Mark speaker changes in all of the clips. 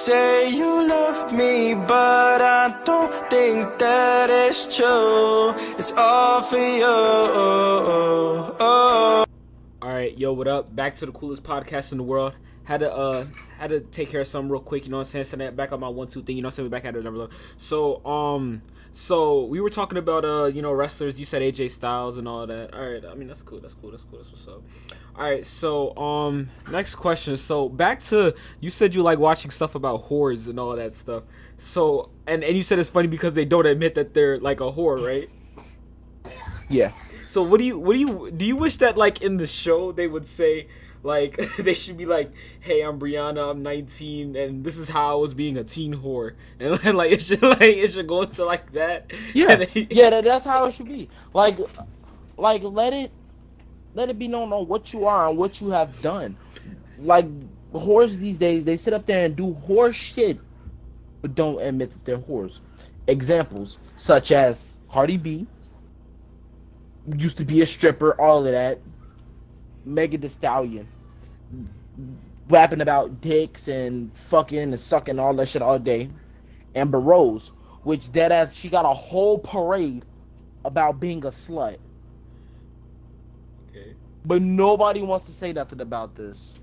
Speaker 1: say you love me, but I don't think that it's true. It's all for you.
Speaker 2: Alright, yo, what up? Back to the coolest podcast in the world. Had to take care of something real quick, you know what I'm saying? Send that back on my 1-2 thing, you know what I'm saying? We back at it another level. So we were talking about wrestlers. You said AJ Styles and all that. Alright, I mean that's cool, that's what's up. Alright, so next question. So back to, you said you like watching stuff about whores and all that stuff. So and you said it's funny because they don't admit that they're like a whore, right?
Speaker 3: Yeah.
Speaker 2: So do you wish that like in the show they would say like they should be like, hey, I'm Brianna, I'm 19, and this is how I was being a teen whore, and like it should go into like that.
Speaker 3: Yeah, that's how it should be. Like let it be known on what you are and what you have done. Like whores these days, they sit up there and do whore shit, but don't admit that they're whores. Examples such as Cardi B, used to be a stripper, all of that. Megan Thee Stallion, rapping about dicks and fucking and sucking all that shit all day. Amber Rose, which deadass, she got a whole parade about being a slut.
Speaker 2: Okay.
Speaker 3: But nobody wants to say nothing about this.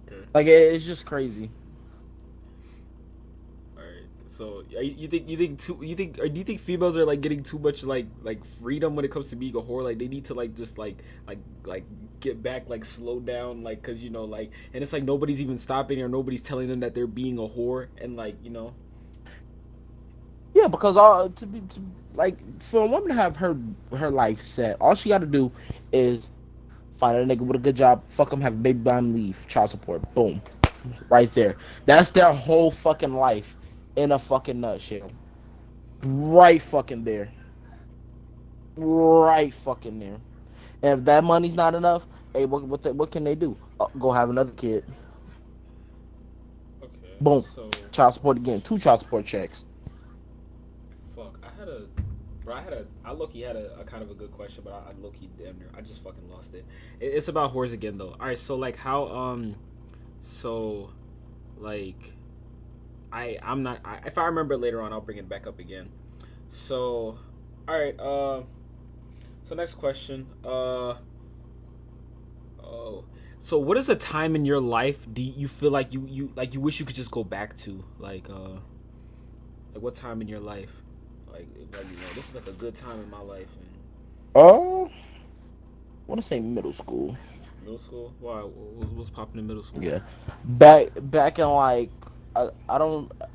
Speaker 2: Okay.
Speaker 3: Like it's just crazy.
Speaker 2: So do you think females are like getting too much like freedom when it comes to being a whore? Like they need to like just like get back, like slow down, like, cause like, and it's like nobody's even stopping or nobody's telling them that they're being a whore, and like
Speaker 3: Yeah, because for a woman to have her life set, all she got to do is find a nigga with a good job, fuck him, have a baby by him, leave, child support, boom, right there. That's their whole fucking life. In a fucking nutshell. Right fucking there. Right fucking there. And if that money's not enough, hey, what can they do? Go have another kid.
Speaker 2: Okay.
Speaker 3: Boom.
Speaker 2: So,
Speaker 3: child support again. 2 child support checks.
Speaker 2: Fuck. I low-key had a kind of a good question, but I low-key damn near, I just fucking lost it. It's about whores again though. Alright, so like how so like if I remember later on, I'll bring it back up again. So, all right. So next question. So what is a time in your life do you feel like you wish you could just go back to? Like what time in your life? Like this is like a good time in my life.
Speaker 3: I want to say middle school.
Speaker 2: Middle school? Why? What's popping in middle school?
Speaker 3: Yeah, back in like I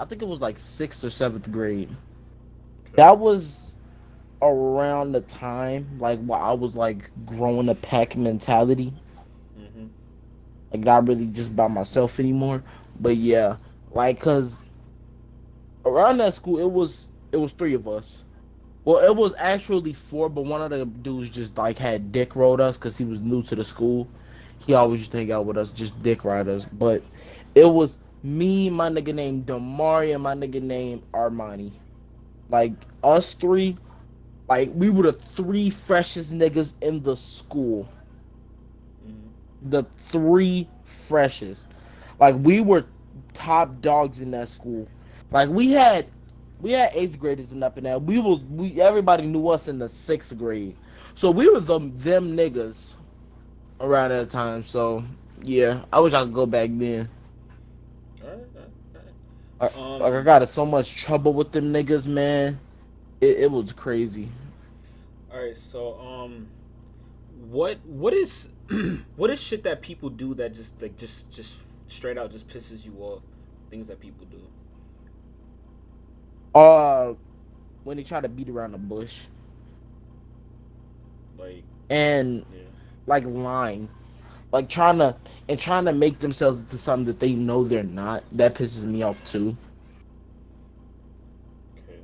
Speaker 3: think it was like 6th or 7th grade. Okay. That was around the time like while I was like growing a pack mentality. Mm-hmm. Like not really just by myself anymore. But yeah, like cause around that school it was 3 of us. Well, it was actually 4, but one of the dudes just like had dick rode us because he was new to the school. He always used to hang out with us, just dick ride us. But it was me, my nigga named Damari, and my nigga named Armani. Like, us 3, like, we were the 3 freshest niggas in the school. Mm-hmm. The 3 freshest. Like, we were top dogs in that school. Like, we had 8th graders and up in that. Everybody knew us in the 6th grade. So, we were them niggas around that time. So, yeah, I wish I could go back then. I got in so much trouble with them niggas, man. It was crazy.
Speaker 2: All right, so what is what is shit that people do that just straight out just pisses you off? Things that people do.
Speaker 3: When they try to beat around the bush.
Speaker 2: Like
Speaker 3: like lying. Like trying to make themselves into something that they know they're not. That pisses me off too. Okay.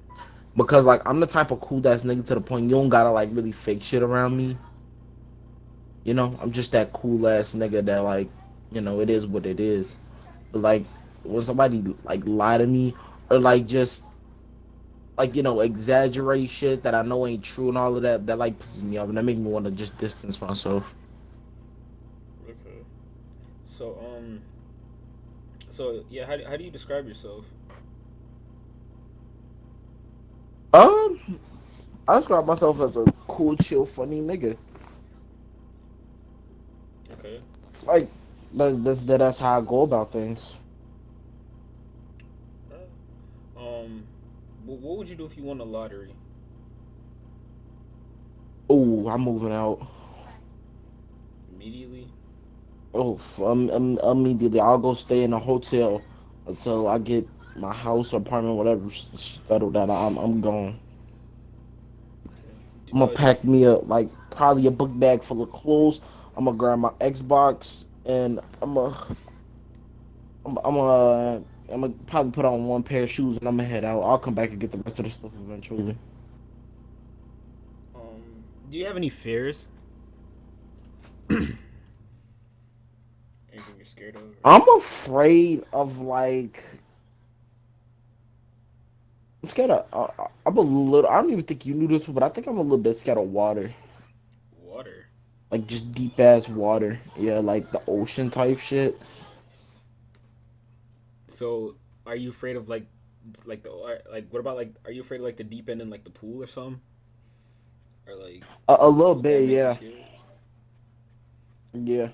Speaker 3: Because like I'm the type of cool ass nigga to the point you don't gotta like really fake shit around me. I'm just that cool ass nigga that like, it is what it is. But like when somebody like lie to me or like just like exaggerate shit that I know ain't true and all of that like pisses me off and that make me want to just distance myself.
Speaker 2: Okay. So So yeah, how do you describe yourself?
Speaker 3: Um, I describe myself as a cool, chill, funny nigga.
Speaker 2: Okay.
Speaker 3: Like that's how I go about things.
Speaker 2: Um, what would you do if you won the lottery?
Speaker 3: Oh, I'm moving out.
Speaker 2: Immediately.
Speaker 3: Oh, immediately I'll go stay in a hotel until I get my house or apartment, whatever settled down. I'm gone.
Speaker 2: Okay.
Speaker 3: I'm gonna pack me up like probably a book bag full of clothes. I'm gonna grab my Xbox and I'm gonna probably put on one pair of shoes and I'm gonna head out. I'll come back and get the rest of the stuff eventually.
Speaker 2: Do you have any fears? Anything you're scared of? Or...
Speaker 3: I'm afraid of like I'm scared of. I'm a little. I don't even think you knew this, but I think I'm a little bit scared of water.
Speaker 2: Water.
Speaker 3: Like just deep ass water. Yeah, like the ocean type shit.
Speaker 2: So, are you afraid of like what about like, are you afraid of like the deep end in like the pool or something? Or like,
Speaker 3: A little
Speaker 2: would that
Speaker 3: bit,
Speaker 2: make you
Speaker 3: yeah,
Speaker 2: scared?
Speaker 3: yeah.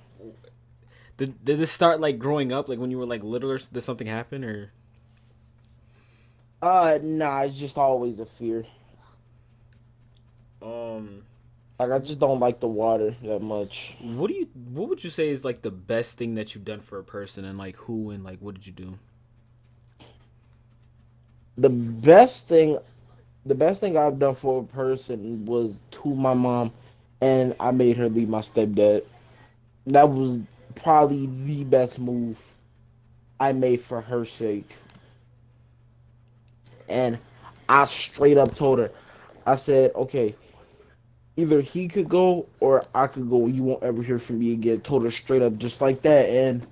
Speaker 2: Did this start like growing up, like when you were like little, or did something happen, or
Speaker 3: Nah, it's just always a fear.
Speaker 2: um,
Speaker 3: Like I just don't like the water that much.
Speaker 2: what would you say is like the best thing that you've done for a person, and like who, and like what did you do?
Speaker 3: The best thing, the best thing I've done for a person was to my mom, and I made her leave my stepdad. That was probably the best move I made for her sake. And I straight up told her, I said, okay, either he could go or I could go. You won't ever hear from me again. Told her straight up, just like that. And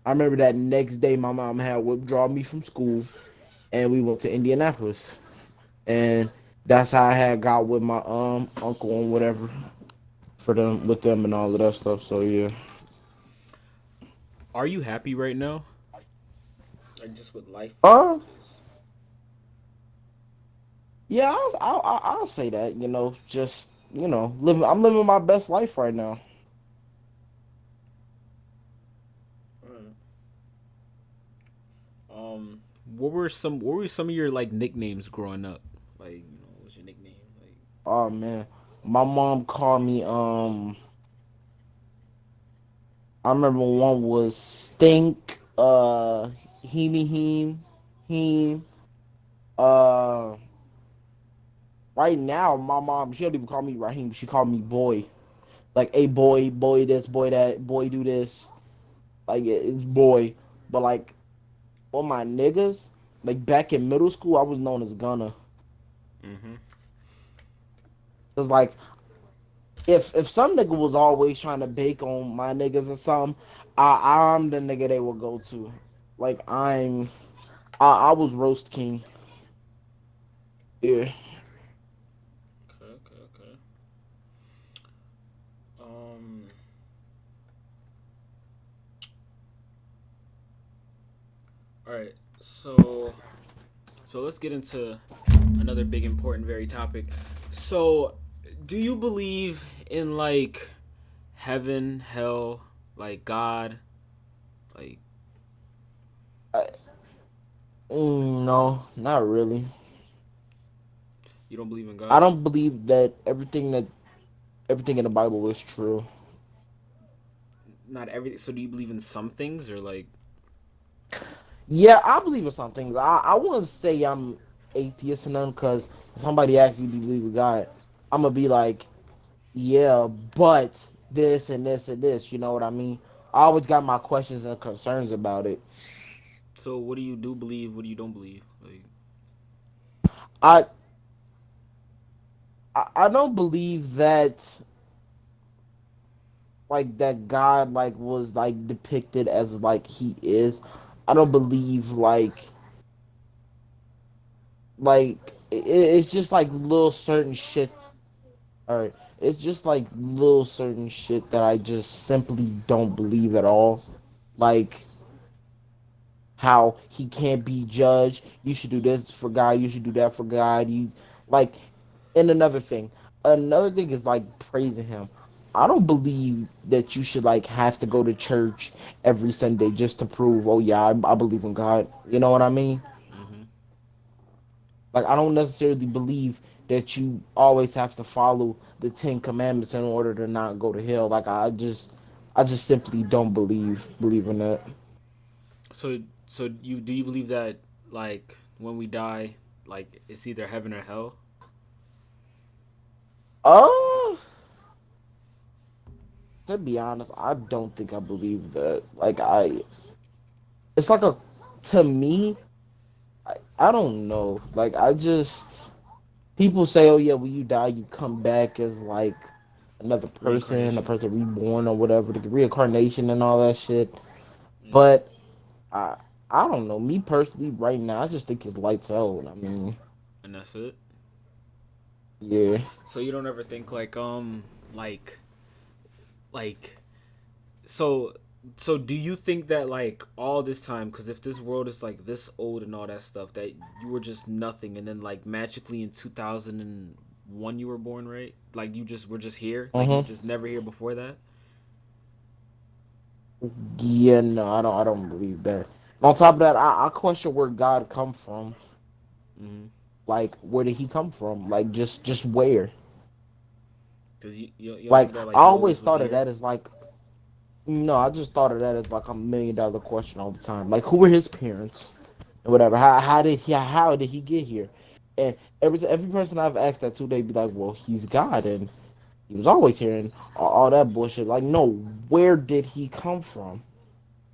Speaker 3: I remember that next day, my mom had withdrawn me from school, and we went to Indianapolis. And that's how I had got with my uncle and whatever for them with them and all of that stuff. So yeah.
Speaker 2: Are you happy right now? Like just with life,
Speaker 3: Uh,
Speaker 2: just
Speaker 3: yeah, I'll say that. You know, just living. I'm living my best life right now.
Speaker 2: what were some of your like nicknames growing up? Like, what's your nickname? Like,
Speaker 3: Oh man, my mom called me. I remember one was Stink. Heemy Heem. Uh, right now, my mom she don't even call me Raheem. She called me boy. Like, hey boy, boy this, boy that, boy do this. Like it's boy. But like on my niggas, like back in middle school, I was known as Gunna.
Speaker 2: mm-hmm.
Speaker 3: Cause like if some nigga was always trying to bake on my niggas or something, I'm the nigga they would go to. Like I was roast king. Yeah.
Speaker 2: Okay, okay, okay. Um, all right. So let's get into another big important very topic. So, do you believe in like heaven, hell, like God, like
Speaker 3: I, no, not really.
Speaker 2: you don't believe in
Speaker 3: I
Speaker 2: God?
Speaker 3: don't believe that everything in the Bible is true.
Speaker 2: Not everything. So do you believe in some things, or like
Speaker 3: Yeah, I believe in some things. I wouldn't say I'm atheist in them because if somebody asks me, do you believe in God? I'm gonna be like, yeah, but this and this and this. You know what I mean? I always got my questions and concerns about it.
Speaker 2: so what do you do believe, what do you don't believe? Like
Speaker 3: I I don't believe that like that God like was like depicted as like he is. I don't believe like it's just like little certain shit. All right, it's just like little certain shit that I just simply don't believe at all. Like how he can't be judged. You should do this for God. You should do that for God. You like, and another thing is like praising him. I don't believe that you should like have to go to church every Sunday just to prove, oh yeah, I believe in God. You know what I mean?
Speaker 2: Mm-hmm.
Speaker 3: Like I don't necessarily believe that you always have to follow the Ten Commandments in order to not go to hell. Like I just simply don't believe in that.
Speaker 2: So you do you believe that like when we die, like it's either heaven or hell?
Speaker 3: Oh, to be honest, I don't think I believe that. It's like a, to me, I don't know. Like I just, people say, oh yeah, when you die, you come back as like another person, a
Speaker 2: Reincarnation.
Speaker 3: person reborn or whatever, the reincarnation and all that shit.
Speaker 2: Mm.
Speaker 3: But I, I don't know. Me personally, right now, I just think it's lights out. I mean,
Speaker 2: And that's it.
Speaker 3: yeah.
Speaker 2: So you don't ever think like like so so do you think that like all this time, because if this world is like this old and all that stuff, that you were just nothing and then like magically in 2001 you were born, right? Like you just were just here, like you were
Speaker 3: Mm-hmm.
Speaker 2: just never here before that.
Speaker 3: Yeah, no, I don't believe that. On top of that, I question where God come from.
Speaker 2: Mm-hmm.
Speaker 3: Like, where did he come from? Like, just where?
Speaker 2: Because you don't
Speaker 3: Like,
Speaker 2: think that
Speaker 3: I
Speaker 2: like he
Speaker 3: always
Speaker 2: always was
Speaker 3: thought of
Speaker 2: here.
Speaker 3: that as like, no, I just thought of that as like $1 million question all the time. Like, who were his parents and whatever? How did he get here? And every person I've asked that to, they be like, well, he's God and he was always here and all that bullshit. Like, no, where did he come from?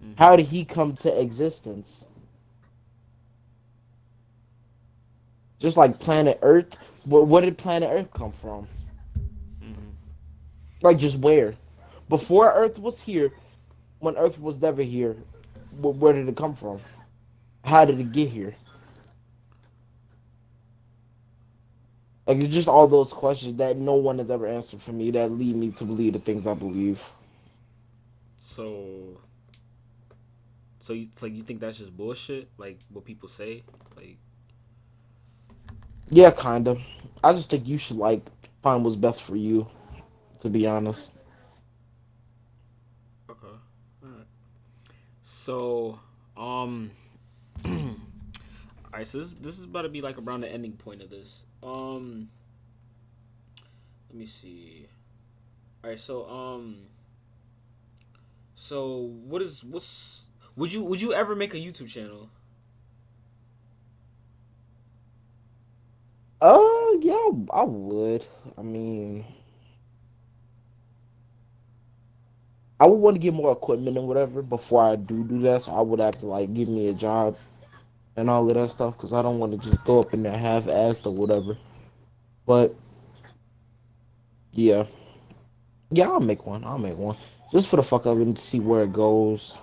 Speaker 2: Mm-hmm.
Speaker 3: How did he come to existence? Just like planet Earth, where did planet Earth come from?
Speaker 2: Mm-hmm.
Speaker 3: Like, just where? Before Earth was here, when Earth was never here, where did it come from? How did it get here? Like, it's just all those questions that no one has ever answered for me that lead me to believe the things I believe.
Speaker 2: So it's like you think that's just bullshit, like what people say, like.
Speaker 3: Yeah, kind of. I just think you should, like, find what's best for you, to be honest.
Speaker 2: Okay. All right. So, um, all right. So this is about to be like around the ending point of this. Let me see. All right. So what's would you ever make a YouTube channel?
Speaker 3: Yeah, I would. I mean, I would want to get more equipment and whatever before I do that. So I would have to like give me a job and all of that stuff because I don't want to just go up in there half-assed or whatever. But yeah, yeah, I'll make one. I'll make one just for the fuck of it and see where it goes.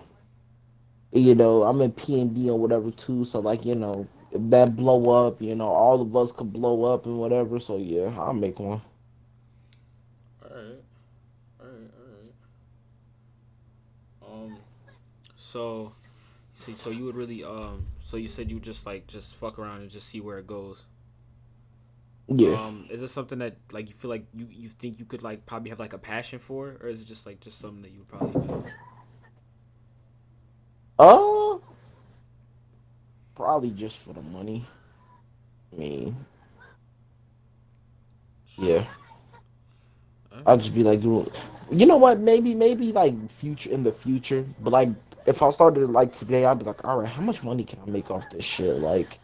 Speaker 3: You know, I'm in PND or whatever too, so like if that blow up, all of us could blow up and whatever. So yeah, I'll make one.
Speaker 2: All right. All right. All right. So so you would really so you said you just like just fuck around and just see where it goes.
Speaker 3: Yeah.
Speaker 2: Is this something that like you feel like you think you could like probably have like a passion for, or is it just like just something that you would probably do?
Speaker 3: Uh, Probably just for the money. I mean, yeah. I'll just be like, you know what? Maybe like future in the future, but like if I started like today, I'd be like, all right, how much money can I make off this shit? Like,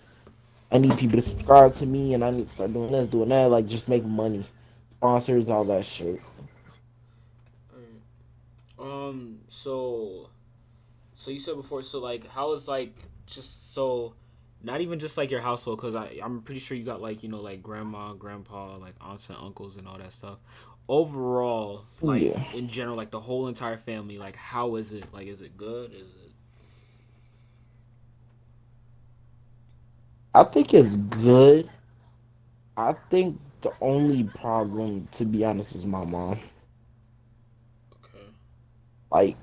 Speaker 3: I need people to subscribe to me, and I need to start doing this, doing that. Like, just make money, sponsors, all that shit.
Speaker 2: So you said before, so like how is like just so not even just like your household, because I'm pretty sure you got like like grandma, grandpa, like aunts and uncles and all that stuff. Overall, like
Speaker 3: Yeah,
Speaker 2: in general, like the whole entire family, like how is it? Like is it good? Is it
Speaker 3: I think it's good. I think the only problem, to be honest, is my mom.
Speaker 2: okay?
Speaker 3: Like,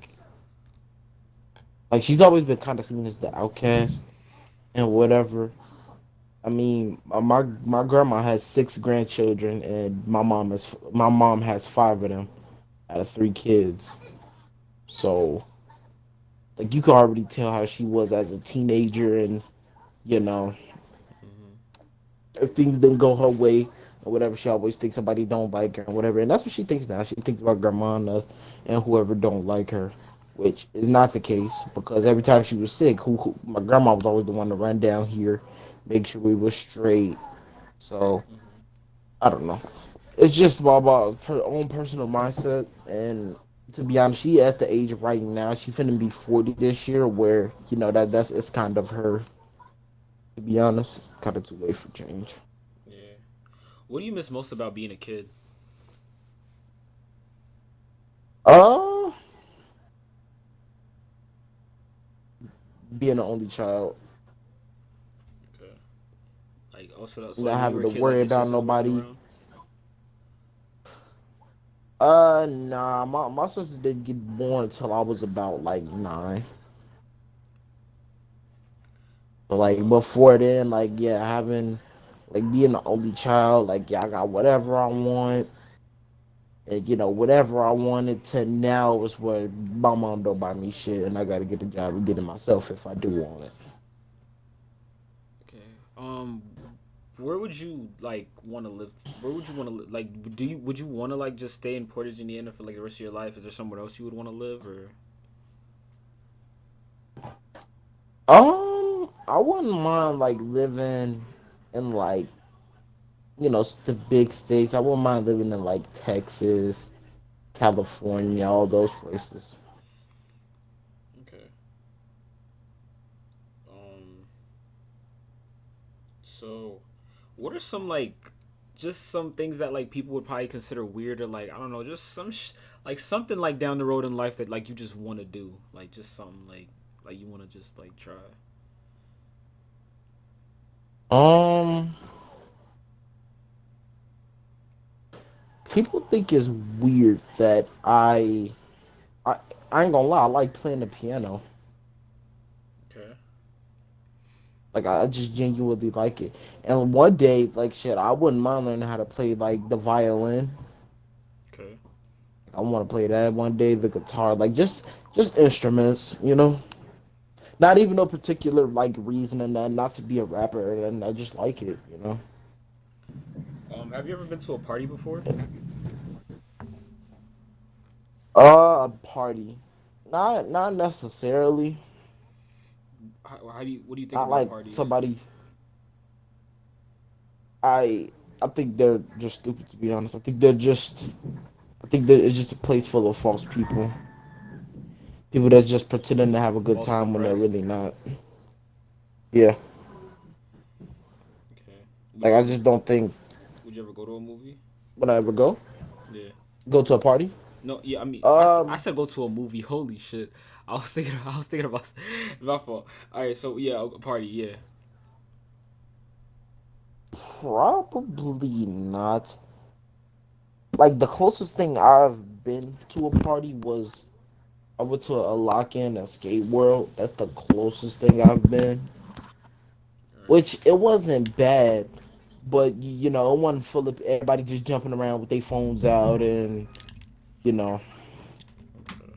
Speaker 3: Like she's always been kind of seen as the outcast and whatever. I mean, my grandma has six grandchildren, and my mom has five of them out of three kids. So like you can already tell how she was as a teenager, and you know
Speaker 2: Mm-hmm.
Speaker 3: if things didn't go her way or whatever, she always thinks somebody don't like her and whatever. And that's what she thinks now. She thinks about grandma and whoever don't like her, which is not the case because every time she was sick, who my grandma was always the one to run down here, make sure we were straight. So
Speaker 2: Mm-hmm.
Speaker 3: I don't know. It's just about her own personal mindset. And to be honest, she at the age right now, she finna be 40 this year, where that's it's kind of her. To be honest, kind of too late for change.
Speaker 2: Yeah. What do you miss most about being a kid?
Speaker 3: Uh, being an only child,
Speaker 2: Okay. Like also, so like
Speaker 3: not
Speaker 2: when you
Speaker 3: having
Speaker 2: were a
Speaker 3: to
Speaker 2: kid, like
Speaker 3: worry
Speaker 2: your
Speaker 3: about
Speaker 2: sisters wasn't
Speaker 3: nobody.
Speaker 2: around.
Speaker 3: Nah, my sister didn't get born until I was about like 9. So like
Speaker 2: Uh.
Speaker 3: before then, like yeah, having like being the only child, like yeah, I got whatever I want, and whatever I wanted to now was where my mom don't buy me shit, and I got to get a job and get it myself if I do want it.
Speaker 2: Okay. Where would you like want to live? Where would you want to live? Like, do you would you want to like just stay in Portage, Indiana for like the rest of your life? Is there somewhere else you would want to live, or
Speaker 3: I wouldn't mind like living in like the big states. I wouldn't mind living in like Texas, California, all those places.
Speaker 2: okay? Um. So, what are some like just some things that like people would probably consider weird or like I don't know, just like something like down the road in life that like you just want to do, like just something like you want to just like try.
Speaker 3: Um, People think it's weird that I, I ain't gonna lie, I like playing the piano.
Speaker 2: Okay.
Speaker 3: Like I just genuinely like it. And one day, like shit, I wouldn't mind learning how to play like the violin.
Speaker 2: Okay.
Speaker 3: I want to play that one day. The guitar, like just instruments, you know. Not even no particular like reason and that not to be a rapper, and I just like it, you know.
Speaker 2: Have you ever been to a party before?
Speaker 3: A party, not necessarily.
Speaker 2: How do you what do you think
Speaker 3: Not
Speaker 2: about
Speaker 3: like
Speaker 2: parties?
Speaker 3: somebody. I I think they're just stupid to be honest. I think that it's just a place full of false people. People that just pretending to have a good
Speaker 2: False
Speaker 3: time when they're
Speaker 2: depressed.
Speaker 3: really not. Yeah,
Speaker 2: Okay.
Speaker 3: like I just don't think
Speaker 2: Would you ever go to a movie?
Speaker 3: when I ever
Speaker 2: Yeah.
Speaker 3: go to a party.
Speaker 2: No, yeah, I mean, I
Speaker 3: Um,
Speaker 2: said go to a movie. Holy shit. I was thinking about my fault. All right, so yeah, a party, yeah.
Speaker 3: Probably not. Like the closest thing I've been to a party was I went to a lock-in a skate world. That's the closest thing I've been.
Speaker 2: All right.
Speaker 3: Which it wasn't bad, but it wasn't full of everybody just jumping around with their phones out and you know
Speaker 2: Okay.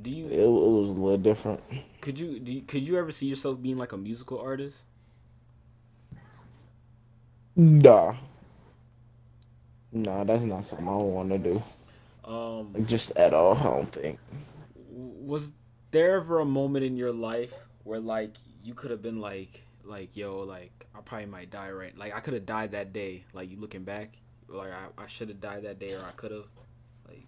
Speaker 2: Do you
Speaker 3: it was a little different.
Speaker 2: could you ever see yourself being like a musical artist?
Speaker 3: Nah, nah, that's not something I want to do.
Speaker 2: Um,
Speaker 3: Like just at all, I don't think.
Speaker 2: was there ever a moment in your life where like you could have been like yo like I probably might die right like I could have died that day like you looking back like I should have died that day or I could have like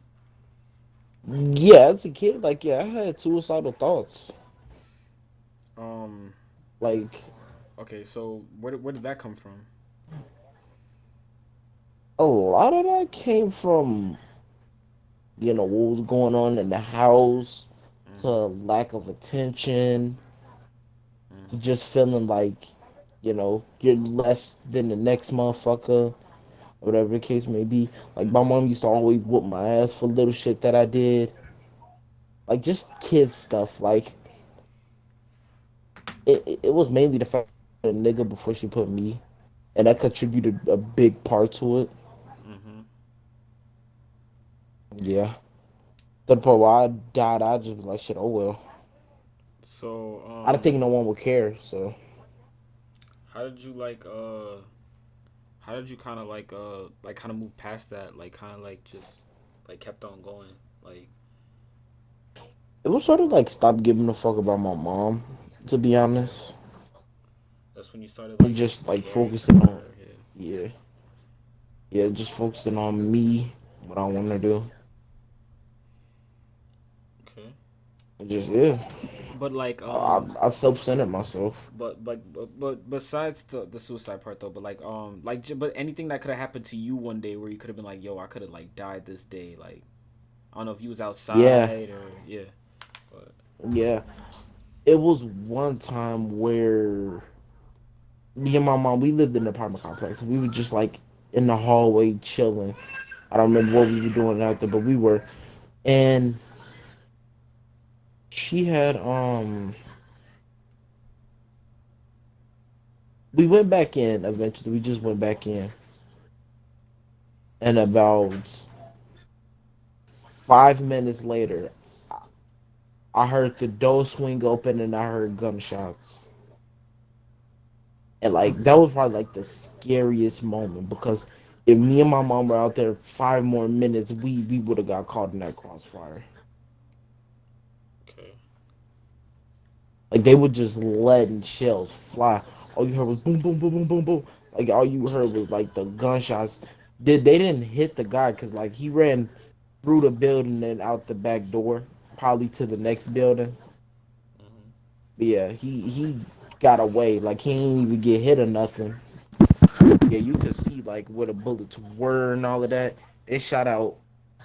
Speaker 3: Yeah, as a kid, like yeah, I had suicidal thoughts.
Speaker 2: um
Speaker 3: Like
Speaker 2: okay so where did that come from?
Speaker 3: a lot of that came from what was going on in the house, to
Speaker 2: Mm-hmm.
Speaker 3: lack of attention, to
Speaker 2: Mm-hmm.
Speaker 3: just feeling like you're less than the next motherfucker, whatever the case may be. Like my
Speaker 2: Mm-hmm.
Speaker 3: mom used to always whoop my ass for little shit that I did. like just kids stuff. Like it was mainly the fact that a nigga before she put me, and that contributed a big part to it.
Speaker 2: Mm-hmm.
Speaker 3: Yeah, to the point where I died, I just be like, shit. Oh well.
Speaker 2: So,
Speaker 3: I didn't think no one would care. So
Speaker 2: how did you how did you kind of like kind of move past that? Like kind of like just like kept on going. Like
Speaker 3: it was sort of like stop giving a fuck about my mom. To be honest,
Speaker 2: that's when you started
Speaker 3: and
Speaker 2: like
Speaker 3: just like
Speaker 2: caring
Speaker 3: focusing
Speaker 2: for
Speaker 3: on
Speaker 2: her. Yeah.
Speaker 3: yeah, yeah, just focusing on me, what I want to do.
Speaker 2: Okay.
Speaker 3: And just yeah,
Speaker 2: But like
Speaker 3: I self-centered myself.
Speaker 2: but besides the suicide part though, but but anything that could have happened to you one day where you could have been like, yo, I could have like died this day. Like I don't know if you was
Speaker 3: Yeah,
Speaker 2: outside or yeah. But
Speaker 3: yeah. It was one time where me and my mom we lived in an apartment complex. We were just like in the hallway chilling. I don't remember what we were doing out there, but we were. And she had we went back in eventually. We just went back in, and about 5 minutes later, I heard the door swing open and I heard gunshots. And like that was probably like the scariest moment because if me and my mom were out there 5 more minutes, we would have got caught in that crossfire.
Speaker 2: okay.
Speaker 3: Like they were just letting shells fly. All you heard was boom, boom, boom, boom, boom, boom. Like all you heard was like the gunshots. They didn't hit the guy because like he ran through the building and out the back door, probably to the next building.
Speaker 2: Mm-hmm.
Speaker 3: But yeah, he got away. Like he didn't even get hit or nothing. Yeah, you could see like where the bullets were and all of that. They shot out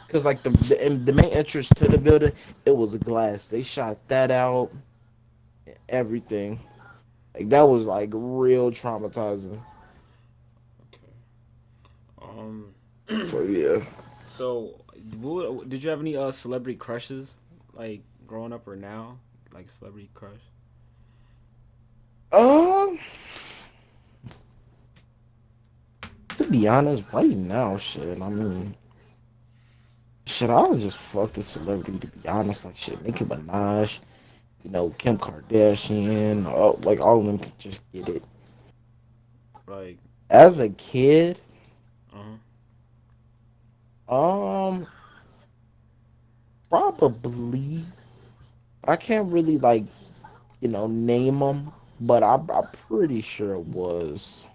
Speaker 3: because like the main entrance to the building, it was a glass. They shot that out, everything. Like that was like real traumatizing.
Speaker 2: Okay. Um.
Speaker 3: So yeah.
Speaker 2: So, did you have any celebrity crushes like growing up or now? Like celebrity crush?
Speaker 3: Um, to be honest, right now, shit. I mean, shit. I would just fuck the celebrity. To be honest, like shit, Nicki Minaj, Kim Kardashian, like all of them could just get it.
Speaker 2: Like,
Speaker 3: As a kid,
Speaker 2: uh-huh.
Speaker 3: um, probably. I can't really like name them, but I'm pretty sure it was.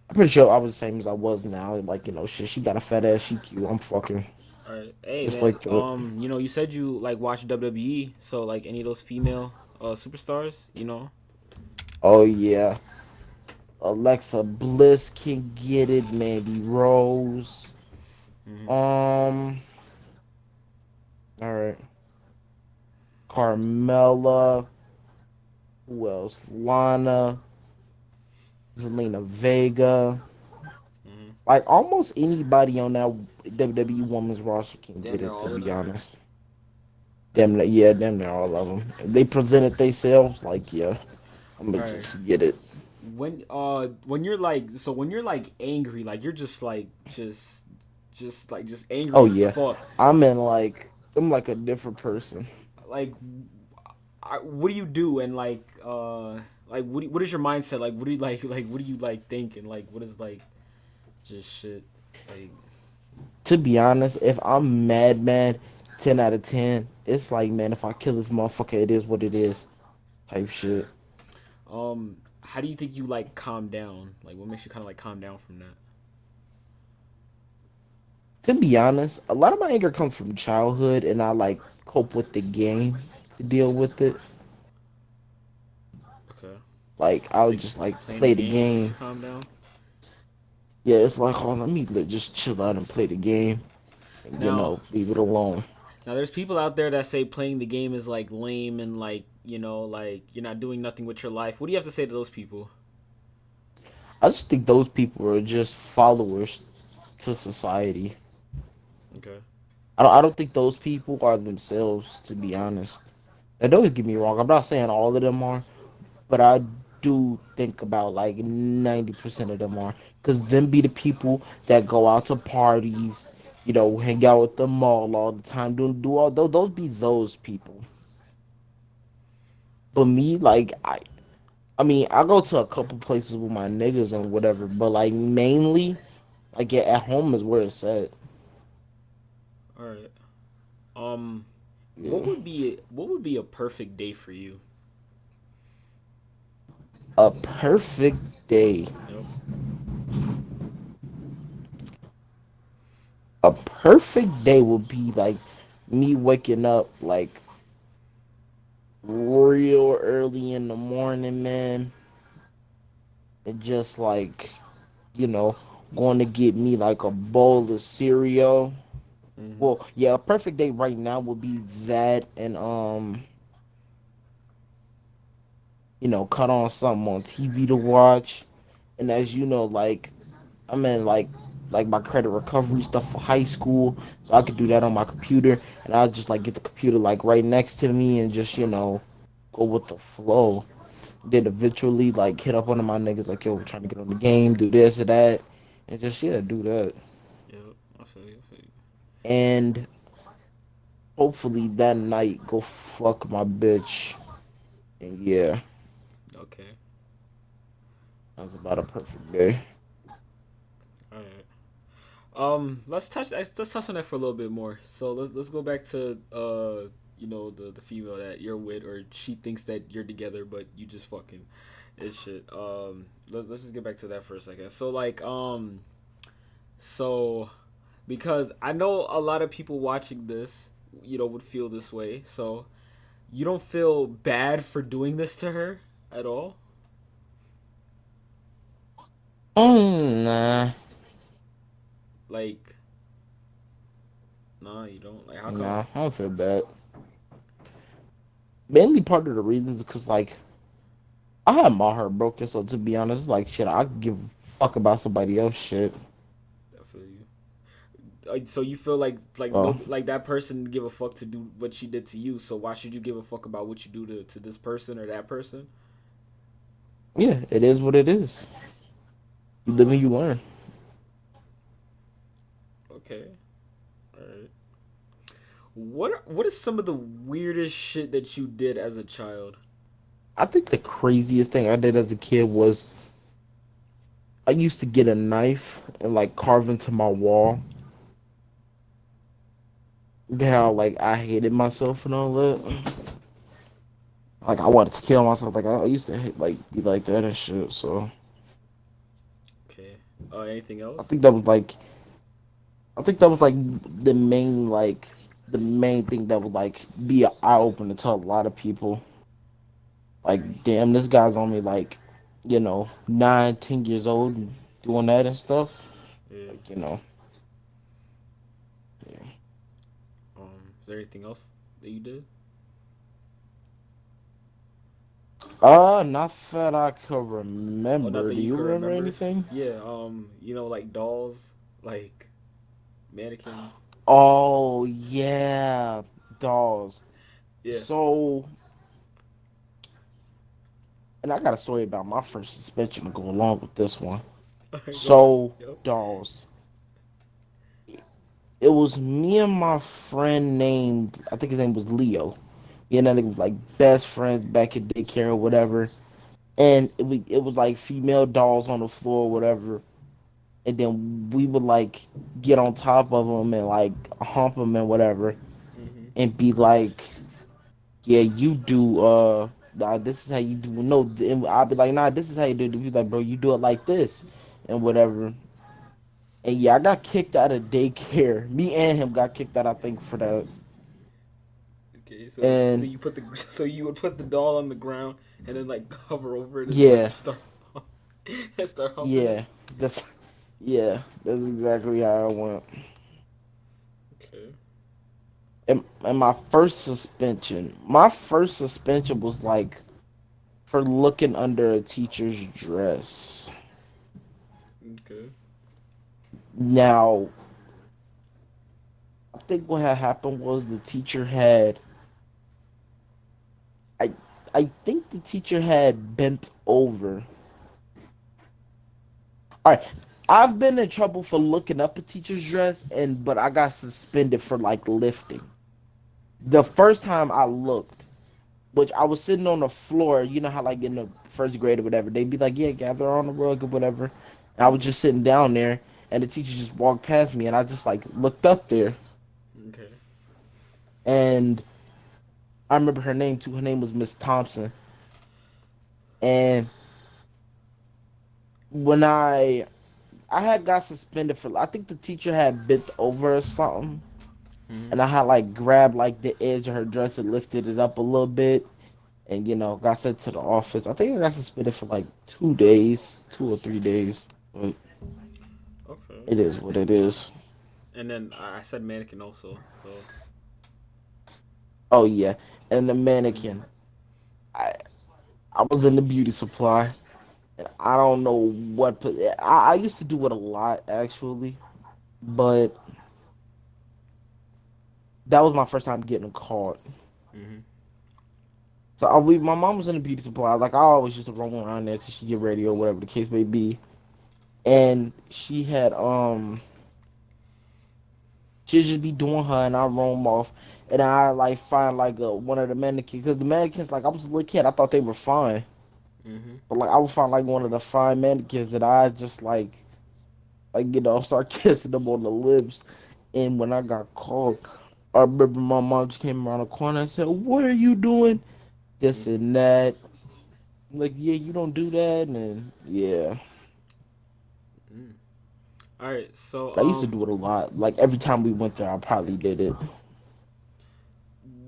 Speaker 3: I'm pretty sure I was the same as I was now. Like shit. She got a fat ass. She cute. I'm fucking
Speaker 2: All right. Hey,
Speaker 3: just
Speaker 2: man.
Speaker 3: like that.
Speaker 2: You said you like watch WWE, so like any of those female superstars, you know?
Speaker 3: Oh yeah, Alexa Bliss can get it. Mandy Rose.
Speaker 2: Mm-hmm.
Speaker 3: All right. Carmella. Who else? Lana. Zelina Vega.
Speaker 2: Mm-hmm.
Speaker 3: Like almost anybody on that WWE Women's roster can
Speaker 2: Damn
Speaker 3: get
Speaker 2: near
Speaker 3: it. To
Speaker 2: all of
Speaker 3: be
Speaker 2: them.
Speaker 3: honest, yeah, damn near all of them. If they presented themselves, like yeah, I'm
Speaker 2: All
Speaker 3: gonna
Speaker 2: right.
Speaker 3: just get it.
Speaker 2: When you're like when you're like angry, like you're just like just angry
Speaker 3: Oh
Speaker 2: as
Speaker 3: yeah,
Speaker 2: fuck.
Speaker 3: I'm like a different person.
Speaker 2: Like what do you do and like what is your mindset like what do you like what do you like think and like what is like just shit like
Speaker 3: To be honest, if I'm mad, 10 out of 10, it's like man, if I kill this motherfucker, it is what it is. Type shit.
Speaker 2: how do you think you like calm down like what makes you kind of like calm down from that?
Speaker 3: To be honest, a lot of my anger comes from childhood, and I like cope with the game to deal with it.
Speaker 2: Okay.
Speaker 3: Like
Speaker 2: You
Speaker 3: I'll
Speaker 2: think
Speaker 3: just like
Speaker 2: playing the
Speaker 3: play the
Speaker 2: game makes you
Speaker 3: game.
Speaker 2: calm down?
Speaker 3: Yeah, it's like, oh, let me just chill out and play the game, and
Speaker 2: Now
Speaker 3: leave it alone.
Speaker 2: there's people out there that say playing the game is like lame and like like you're not doing nothing with your life. What do you have to say to those people?
Speaker 3: I just think those people are just followers to society.
Speaker 2: Okay.
Speaker 3: I don't think those people are themselves, to be honest. Now, don't get me wrong. I'm not saying all of them are, but I do think about like 90% of them are, because them be the people that go out to parties, hang out at the mall all the time, do all those be those people. But me, like I mean, I go to a couple places with my niggas and whatever, but like mainly, like at home is where it's at.
Speaker 2: All right. Um,
Speaker 3: Yeah,
Speaker 2: what would be a perfect day for you?
Speaker 3: a perfect day.
Speaker 2: Yep.
Speaker 3: A perfect day would be like me waking up like real early in the morning, man, and just like you know going to get me like a bowl of cereal.
Speaker 2: Mm-hmm.
Speaker 3: Well, yeah, a perfect day right now would be that, and cut on something on TV to watch. And as you know, like I'm in like my credit recovery stuff for high school, so I could do that on my computer, and I'll just like get the computer like right next to me and just go with the flow. Then eventually like hit up one of my niggas like, yo, we're trying to get on the game, do this or that, and just do that.
Speaker 2: Yep. I feel you. I feel you.
Speaker 3: And hopefully that night go fuck my bitch. And yeah,
Speaker 2: Okay.
Speaker 3: that's about a perfect day.
Speaker 2: All right. Let's touch on that for a little bit more. So let's go back to the female that you're with, or she thinks that you're together, but you just fucking it's shit. Let's just get back to that for a second. So like so because I know a lot of people watching this, would feel this way. So you don't feel bad for doing this to her at all?
Speaker 3: Nah,
Speaker 2: Like, nah, you don't. Like, how come?
Speaker 3: nah, I don't feel bad. Mainly part of the reasons because like I had my heart broken, so to be honest, like shit, I could give a fuck about somebody else shit.
Speaker 2: I feel you. So you feel like no,
Speaker 3: So
Speaker 2: like that person didn't give a fuck to do what she did to you. So why should you give a fuck about what you do to this person or that person?
Speaker 3: yeah, it is what it is. You live and you learn.
Speaker 2: Okay, all right. What is some of the weirdest shit that you did as a child?
Speaker 3: I think the craziest thing I did as a kid was I used to get a knife and like carve into my wall. How like I hated myself and all that. Like I wanted to kill myself. Like I used to like be like that and shit. So
Speaker 2: Okay. Anything
Speaker 3: I
Speaker 2: else?
Speaker 3: think that was like I think that was like the main like the main thing that would like be an eye opener to a lot of people. Like damn, this guy's only like 9, 10 years old and doing that and stuff.
Speaker 2: Yeah.
Speaker 3: Like yeah.
Speaker 2: Is there anything else that you did?
Speaker 3: Not that I can
Speaker 2: Oh, not
Speaker 3: remember.
Speaker 2: that
Speaker 3: Do
Speaker 2: you
Speaker 3: you
Speaker 2: can
Speaker 3: remember
Speaker 2: remember.
Speaker 3: anything?
Speaker 2: Yeah. Like dolls, like mannequins.
Speaker 3: Oh yeah, dolls.
Speaker 2: Yeah.
Speaker 3: So, and I got a story about my first suspension to go along with this one.
Speaker 2: All right, go ahead.
Speaker 3: So,
Speaker 2: Yep.
Speaker 3: dolls. It was me and my friend named I think his name was Leo. Me and that nigga was like best friends back in daycare or whatever. And it was like female dolls on the floor or whatever. And then we would like get on top of them and like hump them and whatever,
Speaker 2: Mhm.
Speaker 3: and be like, yeah, you do. Nah, this is how you do. No, and I'll be like, nah, this is how you do. Be like, bro, you do it like this, and whatever. And yeah, I got kicked out of daycare. Me and him got kicked out, I think, for that.
Speaker 2: Okay, so
Speaker 3: And
Speaker 2: you put the so you would put the doll on the ground and then like cover over it and then like
Speaker 3: yeah,
Speaker 2: start and start humping it.
Speaker 3: yeah, that's exactly how I went.
Speaker 2: Okay.
Speaker 3: And my first suspension was like for looking under a teacher's dress.
Speaker 2: Okay.
Speaker 3: Now, I think what had happened was the teacher had I I think the teacher had bent over. All right, I've been in trouble for looking up a teacher's dress, but I got suspended for like lifting. The first time I looked, which I was sitting on the floor, you know how like in the first grade or whatever, they'd be like, "Yeah, gather on the rug or whatever." And I was
Speaker 2: Mm-hmm.
Speaker 3: just sitting down there, and the teacher just walked past me, and I just like looked up there,
Speaker 2: Okay.
Speaker 3: and I remember her name too. Her name was Miss Thompson, and when I had got suspended for, I think the teacher had bent over or something,
Speaker 2: Mm-hmm.
Speaker 3: and I had like grabbed like the edge of her dress and lifted it up a little bit, and got sent to the office. I think I got suspended for like 2 days, 2 or 3 days. But
Speaker 2: Okay.
Speaker 3: it is what it is.
Speaker 2: And then I said mannequin also. So.
Speaker 3: Oh yeah, and the
Speaker 2: Mm-hmm.
Speaker 3: mannequin. I I was in the beauty supply, and I don't know what. I used to do it a lot actually, but that was my first time getting caught.
Speaker 2: Mm-hmm.
Speaker 3: So my mom was in the beauty supply. Like I always used to roam around there till she get ready or whatever the case may be. And she'd just be doing her, and I roam off, and I like find like one of the mannequins, because the mannequins, like I was a little kid, I thought they were fine,
Speaker 2: Mm-hmm.
Speaker 3: but like I would find like one of the fine mannequins, and I just like start kissing them on the lips. And when I got caught, I remember my mom just came around the corner and said, "What are you doing?" This
Speaker 2: Mm-hmm.
Speaker 3: and that. I'm like, yeah, you don't do that, and yeah.
Speaker 2: Mm. All right. So
Speaker 3: But I used to do it a lot. Like every time we went there, I probably did it.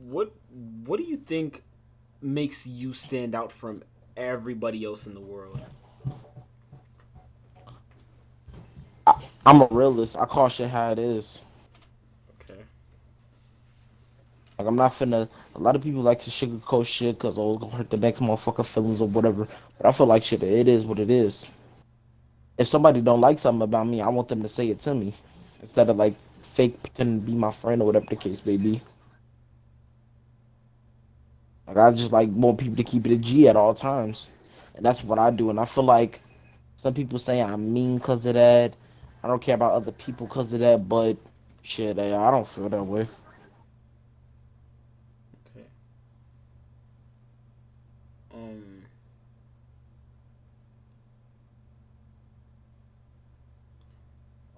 Speaker 2: what what do you think makes you stand out from everybody else in the world?
Speaker 3: I'm a realist. I call shit how it is.
Speaker 2: Okay.
Speaker 3: Like I'm not finna. A lot of people like to sugarcoat shit because it's gonna hurt the next motherfucker feelings or whatever. But I feel like shit. It is what it is. If somebody don't like something about me, I want them to say it to me instead of like fake pretending to be my friend or whatever the case may be. Like I just like want people to keep it a G at all times, and that's what I do. And I feel like some people say I'm mean because of that. I don't care about other people because of that, but shit, I don't feel that way.
Speaker 2: Okay. Um.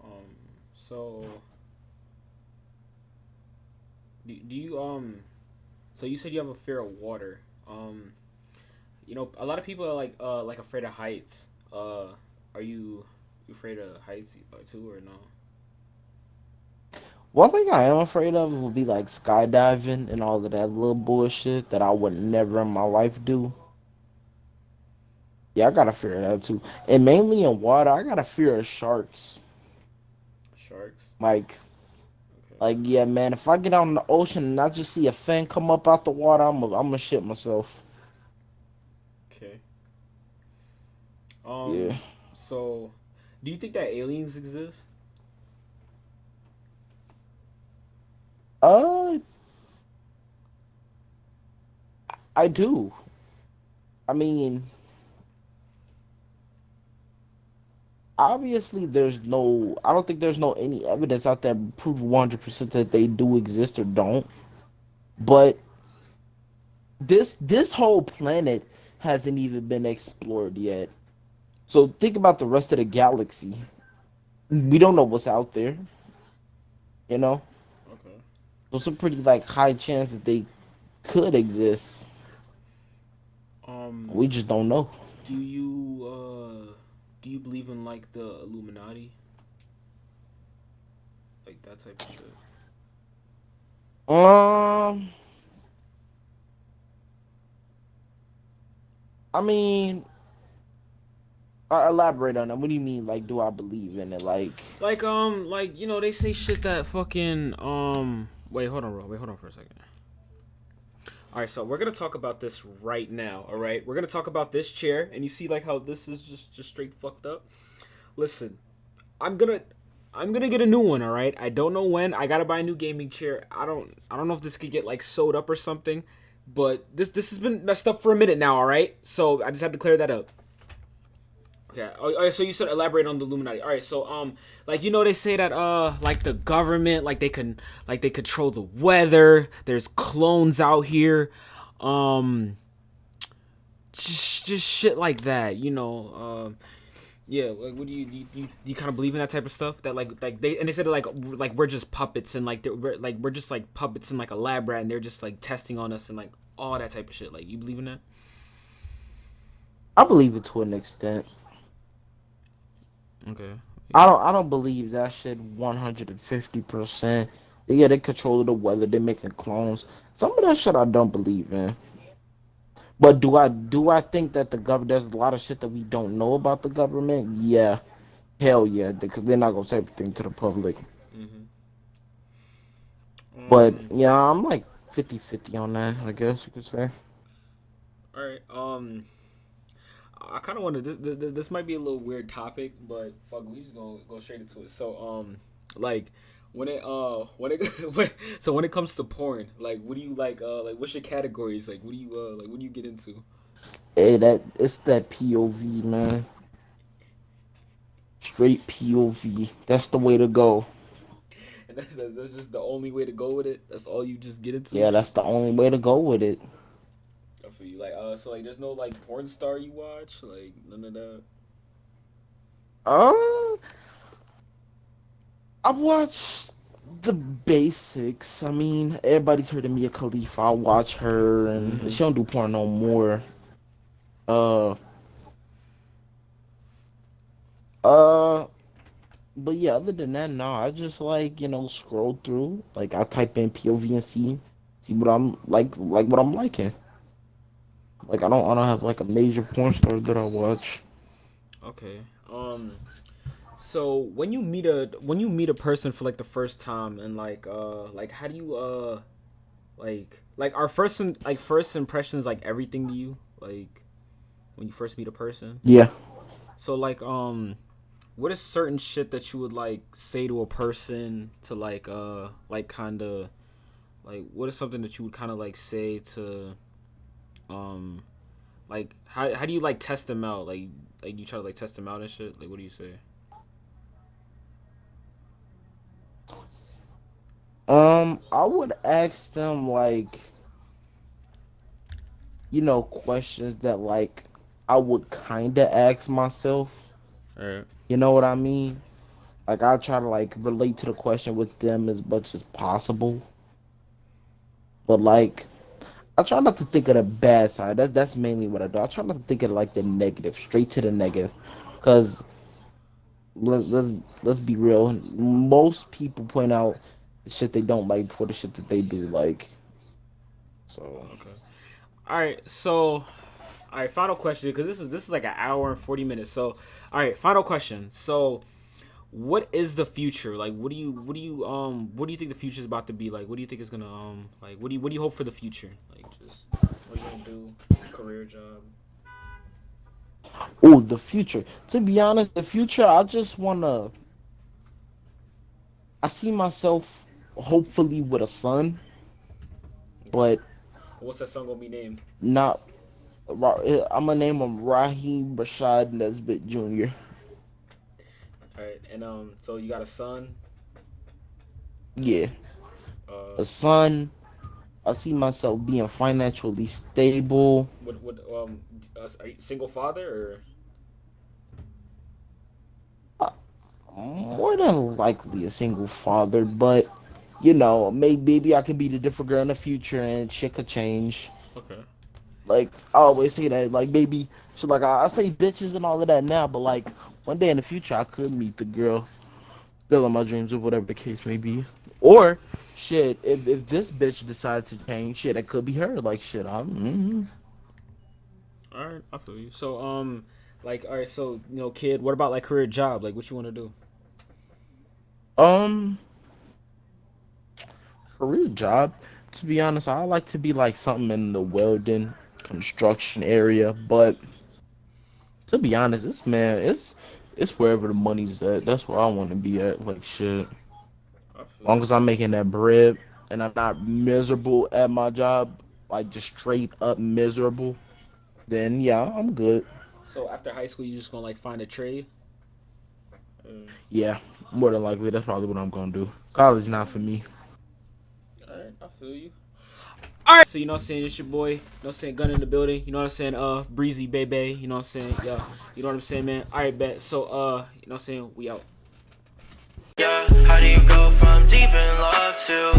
Speaker 2: Um. So, do you So you said you have a fear of water. A lot of people are like afraid of heights. Are you afraid of heights too or no?
Speaker 3: One thing I am afraid of would be like skydiving and all of that little bullshit that I would never in my life do. Yeah, I got a fear of that too. And mainly in water, I got a fear of sharks.
Speaker 2: Sharks.
Speaker 3: Like,
Speaker 2: Okay.
Speaker 3: yeah, man, if I get out in the ocean and I just see a fin come up out the water, I'm gonna shit myself.
Speaker 2: Okay.
Speaker 3: Yeah.
Speaker 2: So, do you think that aliens exist?
Speaker 3: Uh, I do. I mean, obviously, I don't think there's no any evidence out there to prove 100% that they do exist or don't. But this whole planet hasn't even been explored yet. So think about the rest of the galaxy. We don't know what's out there, you know?
Speaker 2: Okay.
Speaker 3: So it's a pretty like high chance that they could exist.
Speaker 2: Um,
Speaker 3: We just don't know.
Speaker 2: do you believe in like the Illuminati, like that type of shit?
Speaker 3: Um, I mean, elaborate on that. What do you mean? Like, do I believe in it?
Speaker 2: Like they say shit that fucking Wait, hold on, bro. Wait, hold on for a second. All right, so we're gonna talk about this right now. All right, we're gonna talk about this chair, and you see like how this is just straight fucked up. Listen, I'm gonna I'm gonna get a new one. All right. I don't know when. I gotta buy a new gaming chair. I don't know if this could get like sewed up or something, but this has been messed up for a minute now. All right. So I just had to clear that up. Okay. Oh, so you said elaborate on the Illuminati. All right. So like they say that like the government like they control the weather. There's clones out here. Um, just shit like that. Yeah, like what do you kind of believe in that type of stuff? That they said like we're just puppets and like we're just like puppets in like a lab rat and they're just like testing on us and like all that type of shit. Like you believe in that?
Speaker 3: I believe it to an extent.
Speaker 2: Okay.
Speaker 3: I don't believe that shit 150%. Yeah, they control the weather. They're making clones. Some of that shit I don't believe in. But do I think that the government there's a lot of shit that we don't know about the government? Yeah, hell yeah, because they're not gonna say everything to the public.
Speaker 2: Mm-hmm.
Speaker 3: But yeah, I'm like 50-50 on that. I guess you could say.
Speaker 2: All right. I kind of want to. This might be a little weird topic, but fuck, we just gonna go straight into it. So like when it comes to porn, like what do you like what's your categories? Like what do you get into?
Speaker 3: Hey, it's that POV, man. Straight POV. That's the way to go.
Speaker 2: And that's just the only way to go with it. That's all you just get into.
Speaker 3: Yeah, that's the only way to go with it.
Speaker 2: I feel you. Like so like there's no like porn star you watch, like none of that.
Speaker 3: Uh, I watch the basics. I mean, everybody's heard of Mia Khalifa. I watch her, and she don't do porn no more. Uh, uh, but yeah, other than that, no. I just like scroll through. Like I type in POV and see what I'm like what I'm liking. Like I don't have like a major porn star that I watch.
Speaker 2: Okay. So when you meet a person for like the first time and like how do you like our first impressions like everything to you like when you first meet a person.
Speaker 3: Yeah.
Speaker 2: So like what is certain shit that you would like say to a person to like kind of like what is something that you would kind of like say to um like how do you like test them out like you try to like test them out and shit like what do you say?
Speaker 3: I would ask them like questions that like I would kind of ask myself.
Speaker 2: All right.
Speaker 3: You know what I mean? Like I try to like relate to the question with them as much as possible. But like I try not to think of the bad side. That's mainly what I do. I try not to think of like the negative, straight to the negative, because let, let's let's be real. Most people point out the shit they don't like before the shit that they do like. So
Speaker 2: Okay. All right. So, all right. Final question, because this is like an hour and 40 minutes. So, all right. Final question. So, what is the future? Like, what do you think the future is about to be like? What do you think is gonna like? What do you hope for the future? Like, just what you gonna do? Career, job.
Speaker 3: oh, the future. To be honest, the future. I just wanna. I see myself hopefully with a son,
Speaker 2: Okay.
Speaker 3: but
Speaker 2: What's that song gonna be named?
Speaker 3: not. I'm gonna name him Raheem Rashad Nesbitt Jr.
Speaker 2: All right. And so you got a son.
Speaker 3: Yeah,
Speaker 2: Uh,
Speaker 3: a son. I see myself being financially stable.
Speaker 2: are you single father or?
Speaker 3: More than likely a single father, but maybe I could be the different girl in the future and shit could change.
Speaker 2: Okay.
Speaker 3: Like I always say that, like maybe so like I say bitches and all of that now, but like one day in the future I could meet the girl of my dreams or whatever the case may be. Or shit, if this bitch decides to change, shit, it could be her. Like shit,
Speaker 2: All right, I feel you. So, like, all right, so kid, what about like career, job? Like, what you want to do?
Speaker 3: um career job. To be honest, I like to be like something in the welding construction area, but to be honest, this man, it's wherever the money's at. That's where I want to be at. Like shit.
Speaker 2: I
Speaker 3: As
Speaker 2: feel
Speaker 3: long
Speaker 2: you.
Speaker 3: as I'm making that bread and I'm not miserable at my job, like just straight up miserable, then yeah, I'm good.
Speaker 2: So after high school, you just gonna like find a trade.
Speaker 3: Yeah, more than likely, that's probably what I'm gonna do. College not for me.
Speaker 2: All right, I feel you. All right, so you know what I'm saying, it's your boy, you know what I'm saying, Gunna in the building, you know what I'm saying, Breezy Baby, you know what I'm saying, yeah, you know what I'm saying, man. All right, bet. So you know what I'm saying, we out.
Speaker 1: Yeah, how do you go from deep in love to